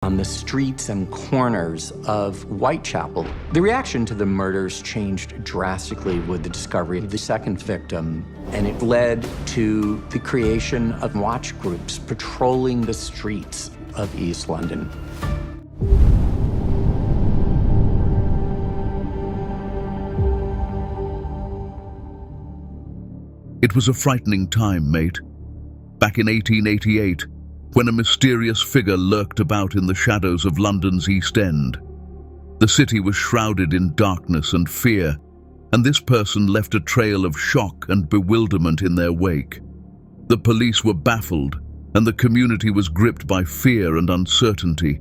on the streets and corners of Whitechapel. The reaction to the murders changed drastically with the discovery of the second victim, and it led to the creation of watch groups patrolling the streets of East London. It was a frightening time, mate. Back in 1888, when a mysterious figure lurked about in the shadows of London's East End. The city was shrouded in darkness and fear, and this person left a trail of shock and bewilderment in their wake. The police were baffled, and the community was gripped by fear and uncertainty.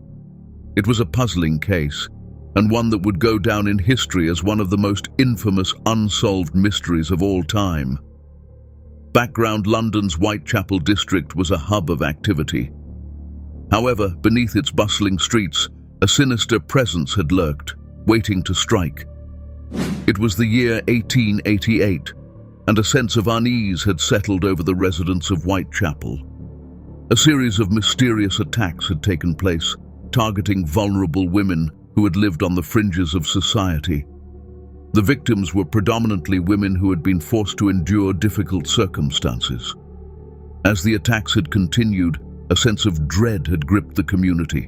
It was a puzzling case, and one that would go down in history as one of the most infamous unsolved mysteries of all time. Background London's Whitechapel district was a hub of activity. However, beneath its bustling streets, a sinister presence had lurked, waiting to strike. It was the year 1888, and a sense of unease had settled over the residents of Whitechapel. A series of mysterious attacks had taken place, targeting vulnerable women who had lived on the fringes of society. The victims were predominantly women who had been forced to endure difficult circumstances. As the attacks had continued, a sense of dread had gripped the community.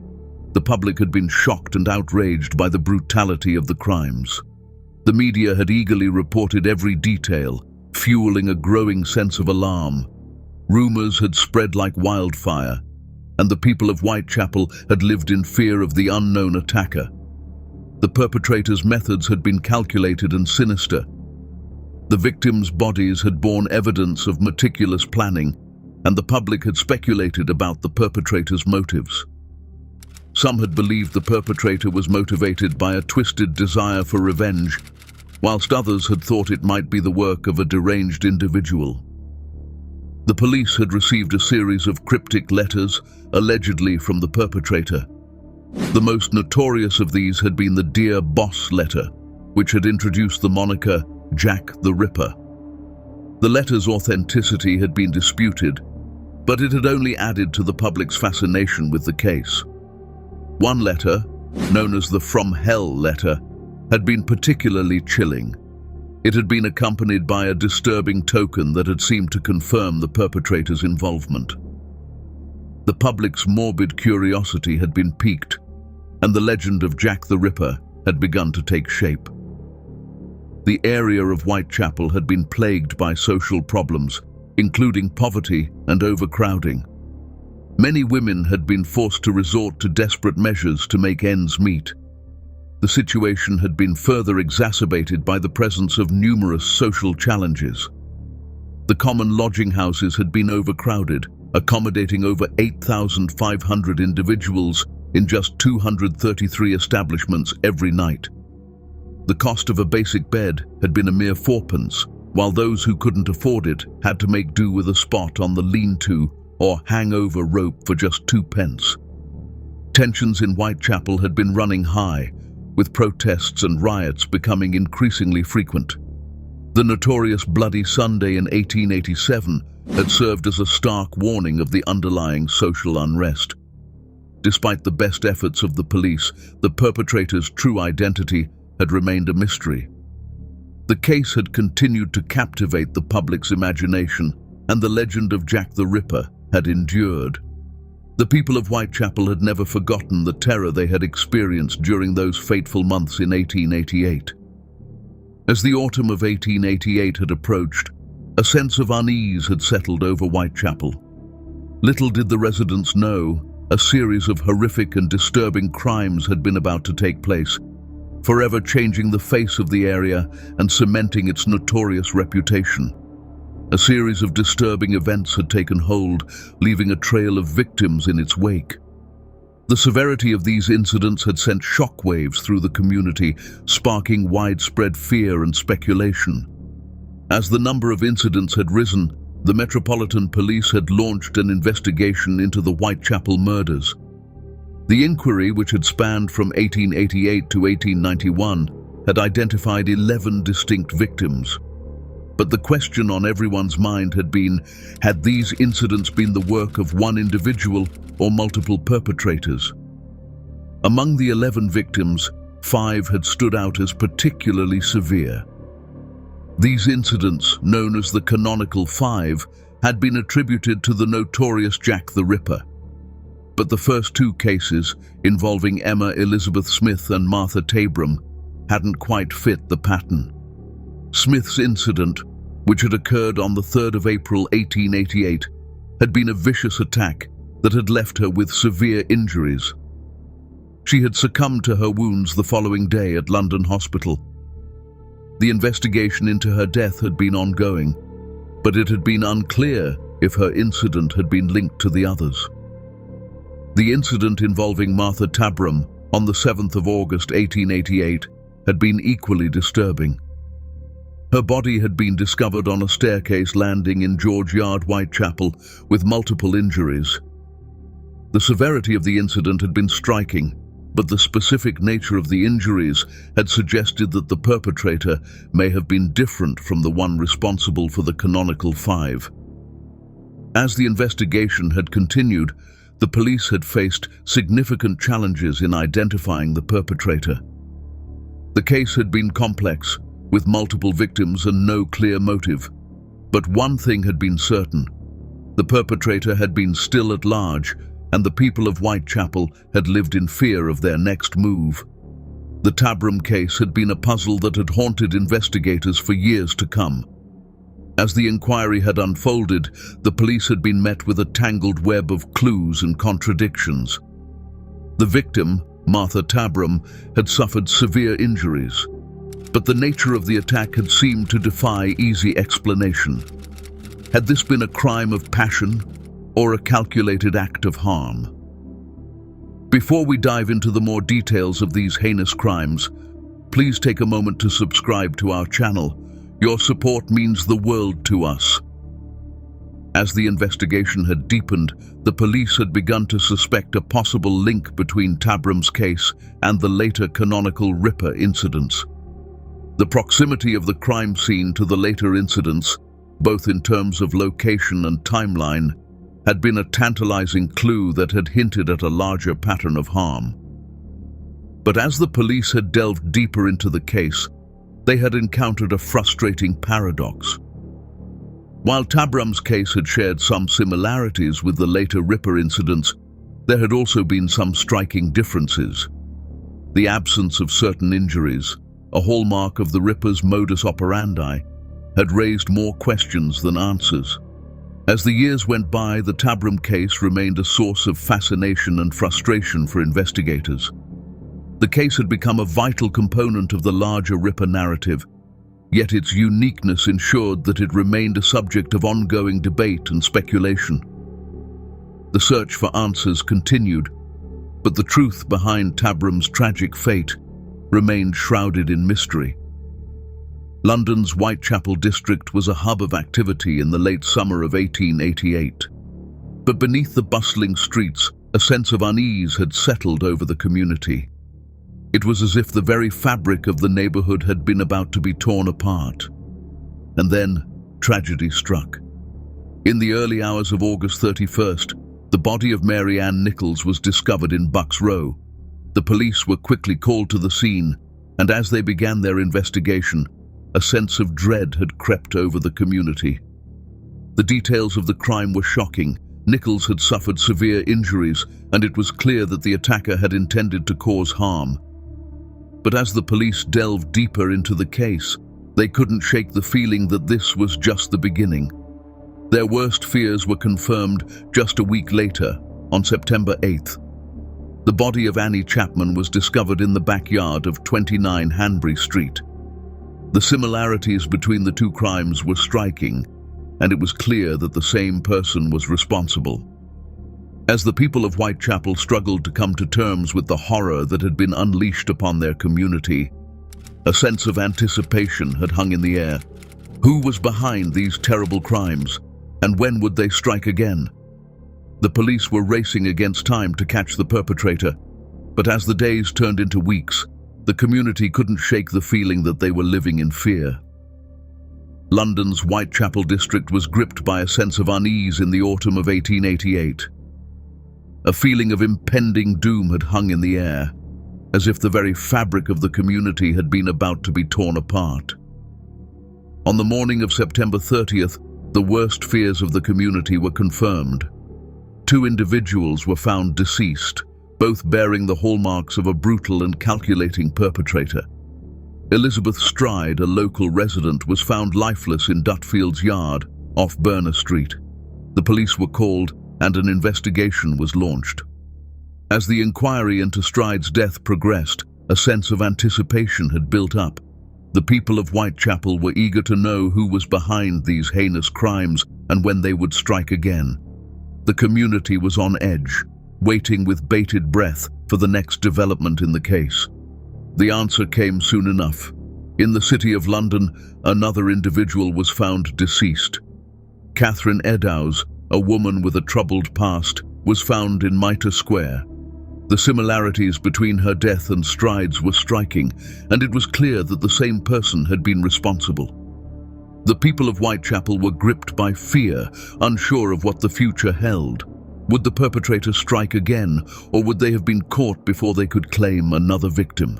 The public had been shocked and outraged by the brutality of the crimes. The media had eagerly reported every detail, fueling a growing sense of alarm. Rumors had spread like wildfire, and the people of Whitechapel had lived in fear of the unknown attacker. The perpetrators' methods had been calculated and sinister. The victims' bodies had borne evidence of meticulous planning, and the public had speculated about the perpetrators' motives. Some had believed the perpetrator was motivated by a twisted desire for revenge, whilst others had thought it might be the work of a deranged individual. The police had received a series of cryptic letters, allegedly from the perpetrator. The most notorious of these had been the Dear Boss letter, which had introduced the moniker Jack the Ripper. The letter's authenticity had been disputed, but it had only added to the public's fascination with the case. One letter, known as the From Hell letter, had been particularly chilling. It had been accompanied by a disturbing token that had seemed to confirm the perpetrator's involvement. The public's morbid curiosity had been piqued, and the legend of Jack the Ripper had begun to take shape. The area of Whitechapel had been plagued by social problems, including poverty and overcrowding. Many women had been forced to resort to desperate measures to make ends meet. The situation had been further exacerbated by the presence of numerous social challenges. The common lodging houses had been overcrowded, accommodating over 8,500 individuals in just 233 establishments every night. The cost of a basic bed had been a mere 4p, while those who couldn't afford it had to make do with a spot on the lean-to or hangover rope for just 2p. Tensions in Whitechapel had been running high, with protests and riots becoming increasingly frequent. The notorious Bloody Sunday in 1887 had served as a stark warning of the underlying social unrest. Despite the best efforts of the police, the perpetrator's true identity had remained a mystery. The case had continued to captivate the public's imagination, and the legend of Jack the Ripper had endured. The people of Whitechapel had never forgotten the terror they had experienced during those fateful months in 1888. As the autumn of 1888 had approached, a sense of unease had settled over Whitechapel. Little did the residents know, a series of horrific and disturbing crimes had been about to take place, forever changing the face of the area and cementing its notorious reputation. A series of disturbing events had taken hold, leaving a trail of victims in its wake. The severity of these incidents had sent shockwaves through the community, sparking widespread fear and speculation. As the number of incidents had risen, the Metropolitan Police had launched an investigation into the Whitechapel murders. The inquiry, which had spanned from 1888 to 1891, had identified 11 distinct victims. But the question on everyone's mind had been, had these incidents been the work of one individual or multiple perpetrators? Among the 11 victims, 5 had stood out as particularly severe. These incidents, known as the canonical 5, had been attributed to the notorious Jack the Ripper. But the first 2 cases, involving Emma Elizabeth Smith and Martha Tabram, hadn't quite fit the pattern. Smith's incident, which had occurred on the 3rd of April 1888, had been a vicious attack that had left her with severe injuries. She had succumbed to her wounds the following day at London Hospital. The investigation into her death had been ongoing, but it had been unclear if her incident had been linked to the others. The incident involving Martha Tabram on the 7th of August 1888 had been equally disturbing. Her body had been discovered on a staircase landing in George Yard, Whitechapel, with multiple injuries. The severity of the incident had been striking, but the specific nature of the injuries had suggested that the perpetrator may have been different from the one responsible for the canonical 5. As the investigation had continued, the police had faced significant challenges in identifying the perpetrator. The case had been complex, with multiple victims and no clear motive. But one thing had been certain: the perpetrator had been still at large, and the people of Whitechapel had lived in fear of their next move. The Tabram case had been a puzzle that had haunted investigators for years to come. As the inquiry had unfolded, the police had been met with a tangled web of clues and contradictions. The victim, Martha Tabram, had suffered severe injuries, but the nature of the attack had seemed to defy easy explanation. Had this been a crime of passion or a calculated act of harm? Before we dive into the more details of these heinous crimes, please take a moment to subscribe to our channel. Your support means the world to us. As the investigation had deepened, the police had begun to suspect a possible link between Tabram's case and the later canonical Ripper incidents. The proximity of the crime scene to the later incidents, both in terms of location and timeline, had been a tantalizing clue that had hinted at a larger pattern of harm. But as the police had delved deeper into the case, they had encountered a frustrating paradox. While Tabram's case had shared some similarities with the later Ripper incidents, there had also been some striking differences. The absence of certain injuries, a hallmark of the Ripper's modus operandi, had raised more questions than answers. As the years went by, the Tabram case remained a source of fascination and frustration for investigators. The case had become a vital component of the larger Ripper narrative, yet its uniqueness ensured that it remained a subject of ongoing debate and speculation. The search for answers continued, but the truth behind Tabram's tragic fate remained shrouded in mystery. London's Whitechapel district was a hub of activity in the late summer of 1888. But beneath the bustling streets, a sense of unease had settled over the community. It was as if the very fabric of the neighborhood had been about to be torn apart. And then, tragedy struck. In the early hours of August 31st, the body of Mary Ann Nichols was discovered in Bucks Row. The police were quickly called to the scene, and as they began their investigation, a sense of dread had crept over the community. The details of the crime were shocking. Nichols had suffered severe injuries, and it was clear that the attacker had intended to cause harm. But as the police delved deeper into the case, they couldn't shake the feeling that this was just the beginning. Their worst fears were confirmed just a week later, on September 8th. The body of Annie Chapman was discovered in the backyard of 29 Hanbury Street. The similarities between the two crimes were striking, and it was clear that the same person was responsible. As the people of Whitechapel struggled to come to terms with the horror that had been unleashed upon their community, a sense of anticipation had hung in the air. Who was behind these terrible crimes, and when would they strike again? The police were racing against time to catch the perpetrator, but as the days turned into weeks, the community couldn't shake the feeling that they were living in fear. London's Whitechapel district was gripped by a sense of unease in the autumn of 1888. A feeling of impending doom had hung in the air, as if the very fabric of the community had been about to be torn apart. On the morning of September 30th, the worst fears of the community were confirmed. 2 individuals were found deceased, both bearing the hallmarks of a brutal and calculating perpetrator. Elizabeth Stride, a local resident, was found lifeless in Dutfield's yard off Burner Street. The police were called and an investigation was launched. As the inquiry into Stride's death progressed, a sense of anticipation had built up. The people of Whitechapel were eager to know who was behind these heinous crimes and when they would strike again. The community was on edge, waiting with bated breath for the next development in the case. The answer came soon enough. In the City of London, another individual was found deceased. Catherine Eddowes, a woman with a troubled past, was found in Mitre Square. The similarities between her death and Stride's were striking, and it was clear that the same person had been responsible. The people of Whitechapel were gripped by fear, unsure of what the future held. Would the perpetrator strike again, or would they have been caught before they could claim another victim?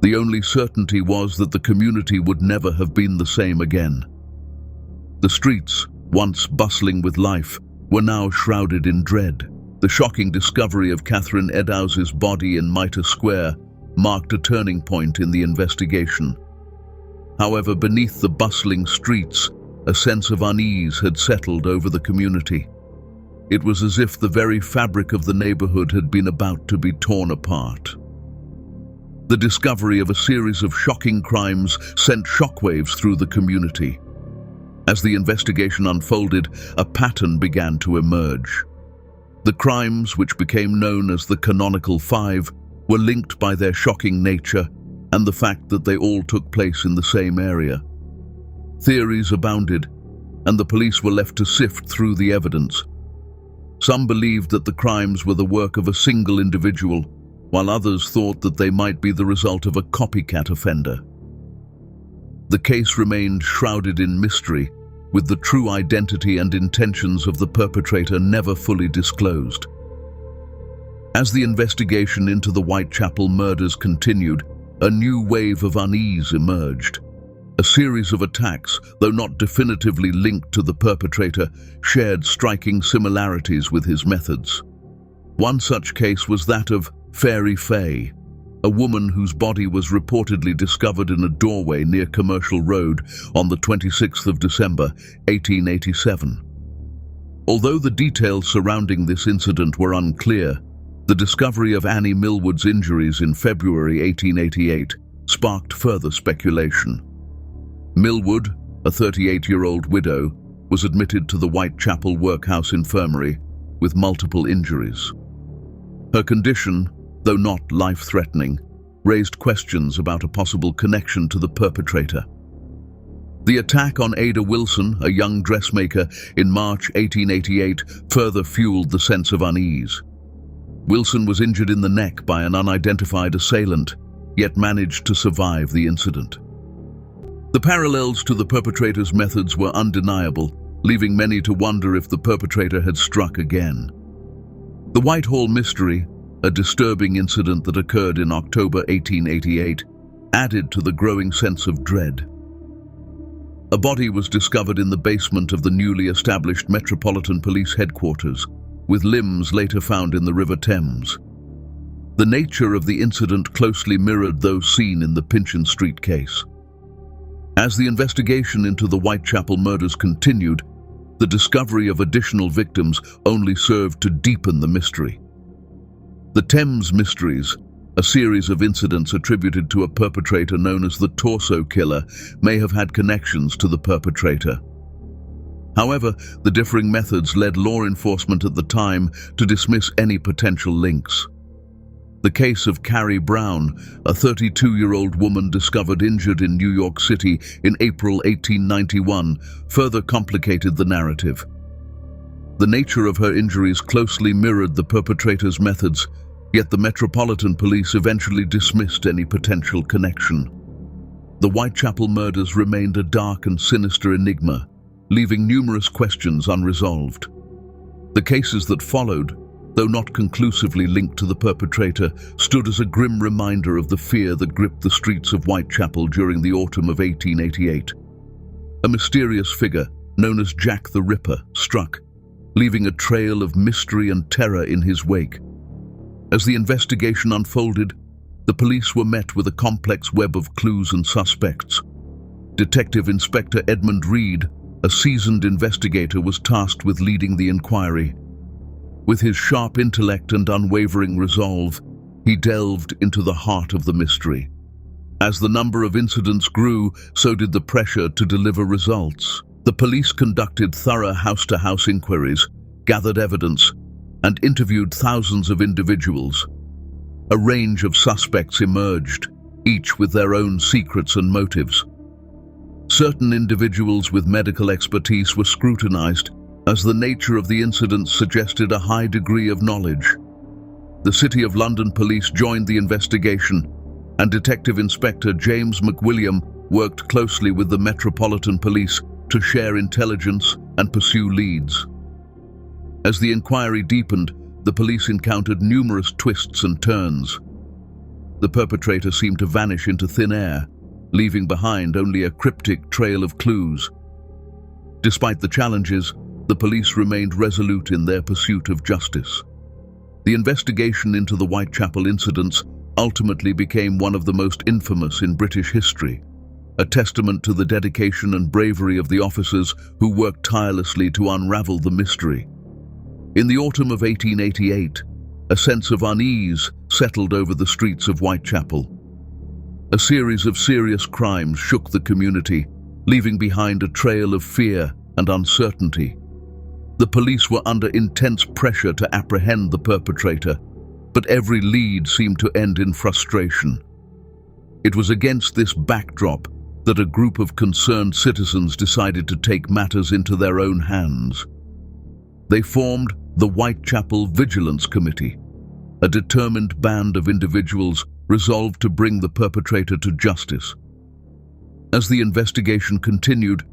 The only certainty was that the community would never have been the same again. The streets, once bustling with life, were now shrouded in dread. The shocking discovery of Catherine Eddowes' body in Mitre Square marked a turning point in the investigation. However, beneath the bustling streets, a sense of unease had settled over the community. It was as if the very fabric of the neighborhood had been about to be torn apart. The discovery of a series of shocking crimes sent shockwaves through the community. As the investigation unfolded, a pattern began to emerge. The crimes, which became known as the Canonical Five, were linked by their shocking nature and the fact that they all took place in the same area. Theories abounded, and the police were left to sift through the evidence. Some believed that the crimes were the work of a single individual, while others thought that they might be the result of a copycat offender. The case remained shrouded in mystery, with the true identity and intentions of the perpetrator never fully disclosed. As the investigation into the Whitechapel murders continued, a new wave of unease emerged. A series of attacks, though not definitively linked to the perpetrator, shared striking similarities with his methods. One such case was that of Fairy Faye, a woman whose body was reportedly discovered in a doorway near Commercial Road on the 26th of December, 1887. Although the details surrounding this incident were unclear, the discovery of Annie Millwood's injuries in February 1888 sparked further speculation. Millwood, a 38-year-old widow, was admitted to the Whitechapel Workhouse Infirmary with multiple injuries. Her condition, though not life-threatening, raised questions about a possible connection to the perpetrator. The attack on Ada Wilson, a young dressmaker, in March 1888 further fueled the sense of unease. Wilson was injured in the neck by an unidentified assailant, yet managed to survive the incident. The parallels to the perpetrator's methods were undeniable, leaving many to wonder if the perpetrator had struck again. The Whitehall mystery, a disturbing incident that occurred in October 1888, added to the growing sense of dread. A body was discovered in the basement of the newly established Metropolitan Police headquarters, with limbs later found in the River Thames. The nature of the incident closely mirrored those seen in the Pinchin Street case. As the investigation into the Whitechapel murders continued, the discovery of additional victims only served to deepen the mystery. The Thames Mysteries, a series of incidents attributed to a perpetrator known as the Torso Killer, may have had connections to the perpetrator. However, the differing methods led law enforcement at the time to dismiss any potential links. The case of Carrie Brown, a 32-year-old woman discovered injured in New York City in April 1891, further complicated the narrative. The nature of her injuries closely mirrored the perpetrator's methods, yet the Metropolitan Police eventually dismissed any potential connection. The Whitechapel murders remained a dark and sinister enigma, leaving numerous questions unresolved. The cases that followed, though not conclusively linked to the perpetrator, stood as a grim reminder of the fear that gripped the streets of Whitechapel during the autumn of 1888. A mysterious figure, known as Jack the Ripper, struck, leaving a trail of mystery and terror in his wake. As the investigation unfolded, the police were met with a complex web of clues and suspects. Detective Inspector Edmund Reed, a seasoned investigator, was tasked with leading the inquiry. With his sharp intellect and unwavering resolve, he delved into the heart of the mystery. As the number of incidents grew, so did the pressure to deliver results. The police conducted thorough house-to-house inquiries, gathered evidence, and interviewed thousands of individuals. A range of suspects emerged, each with their own secrets and motives. Certain individuals with medical expertise were scrutinized, as the nature of the incident suggested a high degree of knowledge. The City of London Police joined the investigation, and Detective Inspector James McWilliam worked closely with the Metropolitan Police to share intelligence and pursue leads. As the inquiry deepened, the police encountered numerous twists and turns. The perpetrator seemed to vanish into thin air, leaving behind only a cryptic trail of clues. Despite the challenges, the police remained resolute in their pursuit of justice. The investigation into the Whitechapel incidents ultimately became one of the most infamous in British history, a testament to the dedication and bravery of the officers who worked tirelessly to unravel the mystery. In the autumn of 1888, a sense of unease settled over the streets of Whitechapel. A series of serious crimes shook the community, leaving behind a trail of fear and uncertainty. The police were under intense pressure to apprehend the perpetrator, but every lead seemed to end in frustration. It was against this backdrop that a group of concerned citizens decided to take matters into their own hands. They formed the Whitechapel Vigilance Committee, a determined band of individuals resolved to bring the perpetrator to justice. As the investigation continued,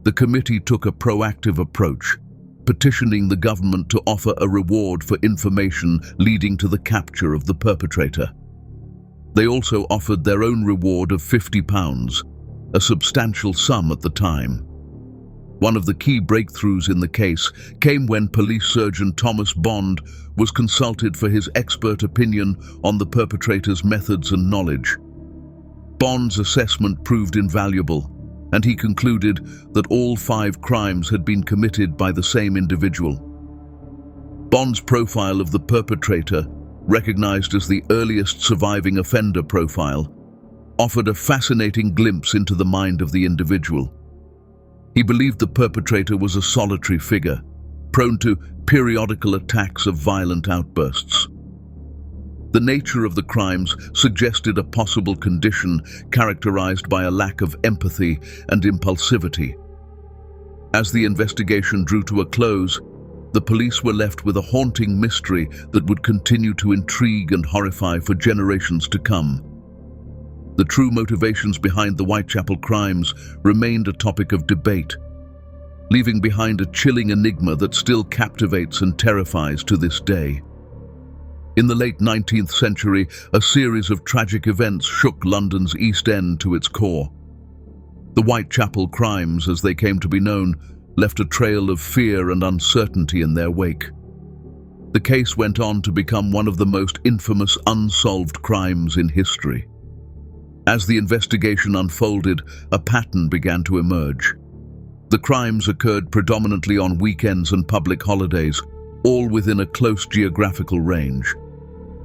the committee took a proactive approach, petitioning the government to offer a reward for information leading to the capture of the perpetrator. They also offered their own reward of £50, a substantial sum at the time. One of the key breakthroughs in the case came when Police Surgeon Thomas Bond was consulted for his expert opinion on the perpetrator's methods and knowledge. Bond's assessment proved invaluable, and he concluded that all 5 crimes had been committed by the same individual. Bond's profile of the perpetrator, recognized as the earliest surviving offender profile, offered a fascinating glimpse into the mind of the individual. He believed the perpetrator was a solitary figure, prone to periodical attacks of violent outbursts. The nature of the crimes suggested a possible condition characterized by a lack of empathy and impulsivity. As the investigation drew to a close, the police were left with a haunting mystery that would continue to intrigue and horrify for generations to come. The true motivations behind the Whitechapel crimes remained a topic of debate, leaving behind a chilling enigma that still captivates and terrifies to this day. In the late 19th century, a series of tragic events shook London's East End to its core. The Whitechapel crimes, as they came to be known, left a trail of fear and uncertainty in their wake. The case went on to become one of the most infamous unsolved crimes in history. As the investigation unfolded, a pattern began to emerge. The crimes occurred predominantly on weekends and public holidays, all within a close geographical range.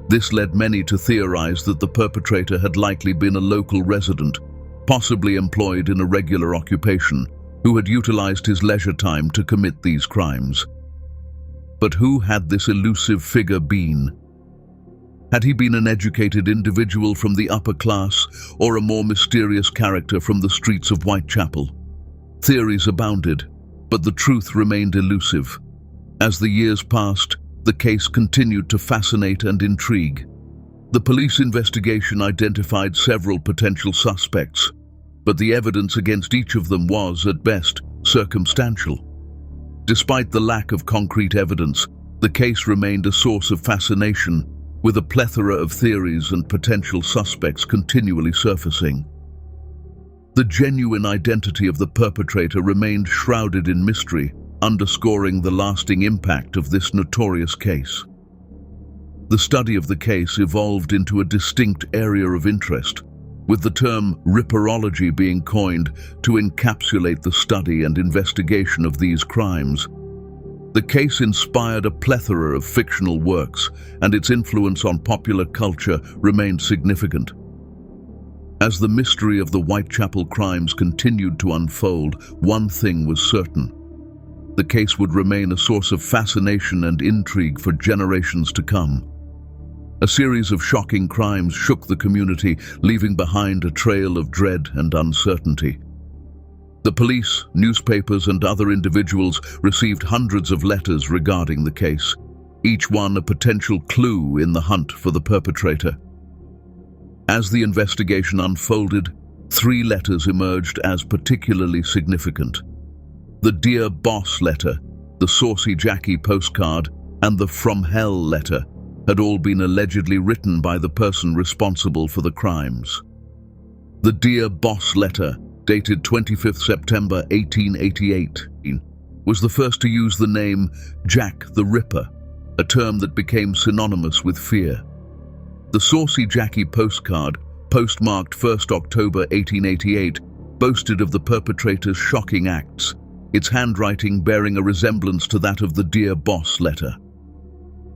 This led many to theorize that the perpetrator had likely been a local resident, possibly employed in a regular occupation, who had utilized his leisure time to commit these crimes. But who had this elusive figure been? Had he been an educated individual from the upper class, or a more mysterious character from the streets of Whitechapel? Theories abounded, but the truth remained elusive. As the years passed, the case continued to fascinate and intrigue. The police investigation identified several potential suspects, but the evidence against each of them was, at best, circumstantial. Despite the lack of concrete evidence, The case remained a source of fascination, with a plethora of theories and potential suspects continually surfacing. The genuine identity of the perpetrator remained shrouded in mystery, underscoring the lasting impact of this notorious case. The study of the case evolved into a distinct area of interest, with the term ripperology being coined to encapsulate the study and investigation of these crimes. The case inspired a plethora of fictional works, and its influence on popular culture remained significant. As the mystery of the Whitechapel crimes continued to unfold, one thing was certain: the case would remain a source of fascination and intrigue for generations to come. A series of shocking crimes shook the community, leaving behind a trail of dread and uncertainty. The police, newspapers, and other individuals received hundreds of letters regarding the case, each one a potential clue in the hunt for the perpetrator. As the investigation unfolded, 3 letters emerged as particularly significant. The Dear Boss letter, the Saucy Jackie postcard, and the From Hell letter had all been allegedly written by the person responsible for the crimes. The Dear Boss letter, dated 25th September 1888, was the first to use the name Jack the Ripper, a term that became synonymous with fear. The Saucy Jackie postcard, postmarked 1st October 1888, boasted of the perpetrator's shocking acts, its handwriting bearing a resemblance to that of the Dear Boss letter.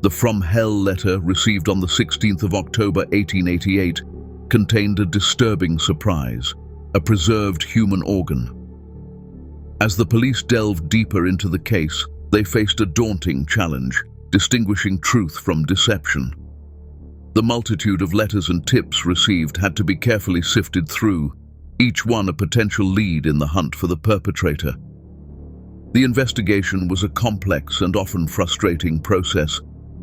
The From Hell letter, received on the 16th of October 1888, contained a disturbing surprise: a preserved human organ. As the police delved deeper into the case, they faced a daunting challenge: distinguishing truth from deception. The multitude of letters and tips received had to be carefully sifted through, each one a potential lead in the hunt for the perpetrator. The investigation was a complex and often frustrating process,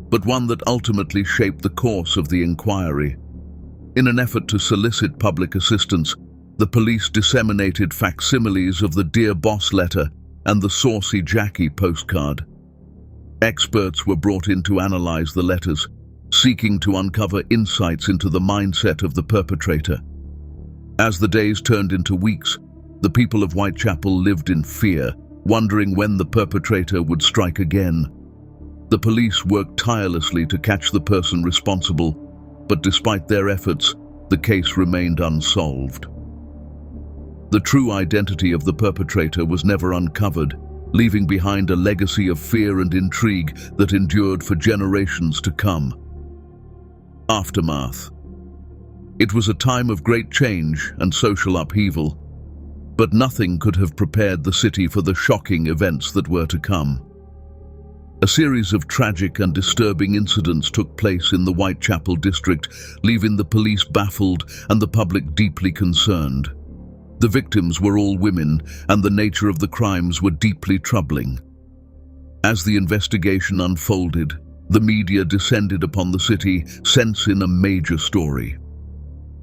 but one that ultimately shaped the course of the inquiry. In an effort to solicit public assistance, the police disseminated facsimiles of the Dear Boss letter and the Saucy Jackie postcard. Experts were brought in to analyze the letters, seeking to uncover insights into the mindset of the perpetrator. As the days turned into weeks, the people of Whitechapel lived in fear, wondering when the perpetrator would strike again. The police worked tirelessly to catch the person responsible, but despite their efforts, the case remained unsolved. The true identity of the perpetrator was never uncovered, leaving behind a legacy of fear and intrigue that endured for generations to come. Aftermath. It was a time of great change and social upheaval, but nothing could have prepared the city for the shocking events that were to come. A series of tragic and disturbing incidents took place in the Whitechapel district, leaving the police baffled and the public deeply concerned. The victims were all women, and the nature of the crimes were deeply troubling. As the investigation unfolded, the media descended upon the city, sensing a major story.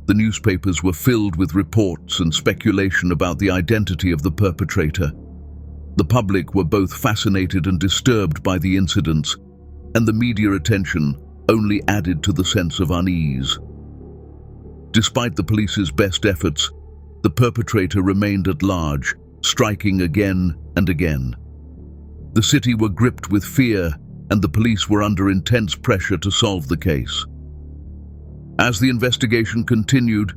The newspapers were filled with reports and speculation about the identity of the perpetrator. The public were both fascinated and disturbed by the incidents, and the media attention only added to the sense of unease. Despite the police's best efforts, the perpetrator remained at large, striking again and again. The city were gripped with fear, and the police were under intense pressure to solve the case. As the investigation continued,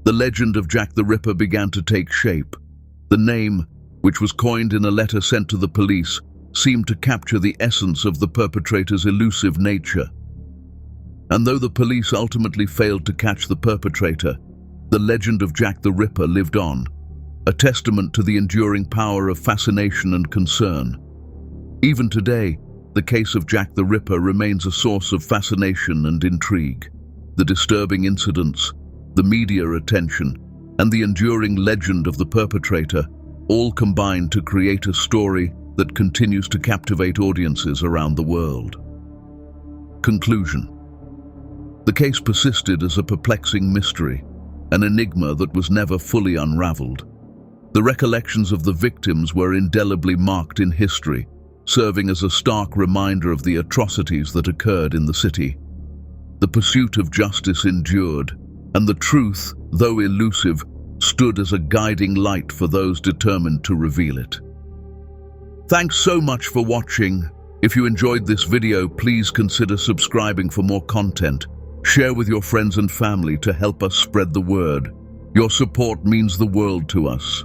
the legend of Jack the Ripper began to take shape. The name, which was coined in a letter sent to the police, seemed to capture the essence of the perpetrator's elusive nature. And though the police ultimately failed to catch the perpetrator, the legend of Jack the Ripper lived on, a testament to the enduring power of fascination and concern. Even today, the case of Jack the Ripper remains a source of fascination and intrigue. The disturbing incidents, the media attention, and the enduring legend of the perpetrator all combine to create a story that continues to captivate audiences around the world. Conclusion. The case persisted as a perplexing mystery, an enigma that was never fully unraveled. The recollections of the victims were indelibly marked in history, serving as a stark reminder of the atrocities that occurred in the city. The pursuit of justice endured, and the truth, though elusive, stood as a guiding light for those determined to reveal it. Thanks so much for watching. If you enjoyed this video, please consider subscribing for more content. Share with your friends and family to help us spread the word. Your support means the world to us.